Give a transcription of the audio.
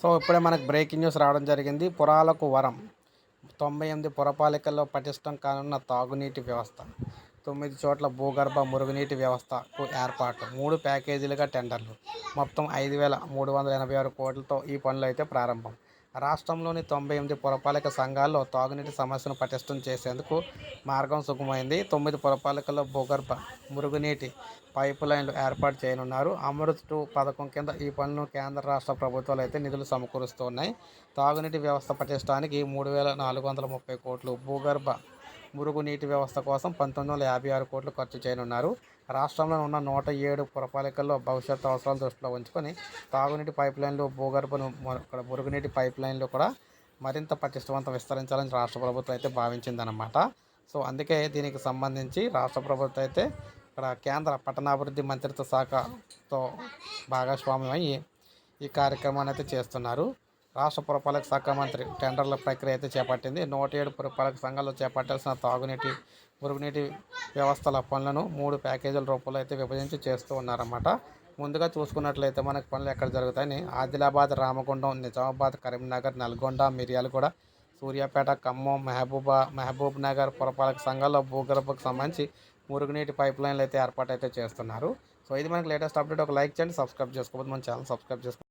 So ఇప్పుడే మనకు breaking news రావడం జరిగింది. పురాలకు వరం 98 పురపాలికల్లో పటిష్టం కానున్న తాగునీటి వ్యవస్థ. 9 చోట్ల భూగర్భ మురుగునీటి వ్యవస్థకు ఏర్పాటు. 3 ప్యాకేజీలుగా టెండర్లు. మొత్తం 5,386 కోట్లతో ఈ పనులైతే ప్రారంభం. రాష్ట్రంలోని 98 పురపాలిక సంఘాల్లో తాగునీటి సమస్యను పటిష్టం చేసేందుకు మార్గం సుగమైంది. 9 పురపాలికల్లో భూగర్భ మురుగునీటి పైపులైన్లు ఏర్పాటు చేయనున్నారు. అమృత్ 2 పథకం కింద ఈ పనులను కేంద్ర రాష్ట్ర ప్రభుత్వాలు అయితే నిధులు సమకూరుస్తున్నాయి. తాగునీటి వ్యవస్థ పటిష్టానికి 3,430 కోట్లు, భూగర్భ మురుగునీటి వ్యవస్థ కోసం 1,956 కోట్లు ఖర్చు చేయనున్నారు. రాష్ట్రంలో ఉన్న 107 పురపాలికల్లో భవిష్యత్తు అవసరాలు దృష్టిలో ఉంచుకొని తాగునీటి పైప్లైన్లు, భూగర్భ మురుగునీటి పైప్లైన్లు కూడా మరింత పటిష్టవంతం విస్తరించాలని రాష్ట్ర ప్రభుత్వం అయితే భావించిందనమాట. సో అందుకే దీనికి సంబంధించి రాష్ట్ర ప్రభుత్వం అయితే ఇక్కడ కేంద్ర పట్టణాభివృద్ధి మంత్రిత్వ శాఖతో భాగస్వామ్యం అయ్యి ఈ కార్యక్రమాన్ని అయితే చేస్తున్నారు. రాష్ట్ర పురపాలక శాఖ మంత్రి టెండర్ల ప్రక్రియ అయితే చేపట్టింది. 107 పురపాలక సంఘాల్లో చేపట్టాల్సిన తాగునీటి, మురుగునీటి వ్యవస్థల పనులను 3 ప్యాకేజీల రూపంలో అయితే విభజించి చేస్తూ ఉన్నారన్నమాట. ముందుగా చూసుకున్నట్లయితే మనకు పనులు ఎక్కడ జరుగుతాయని ఆదిలాబాద్, రామగుండం, నిజామాబాద్, కరీంనగర్, నల్గొండ, మిర్యాలగూడ, సూర్యాపేట, ఖమ్మం, మహబూబ్ నగర్ పురపాలక సంఘాల్లో భూగర్భకు సంబంధించి మురుగునీటి పైప్ లైన్లు అయితే ఏర్పాటు అయితే చేస్తున్నారు. సో ఇది మనకి లేటెస్ట్ అప్డేట్. ఒక లైక్ చేయండి, సబ్స్క్రైబ్ చేసుకోకపోతే మన ఛానల్ సబ్స్క్రైబ్ చేసుకోండి.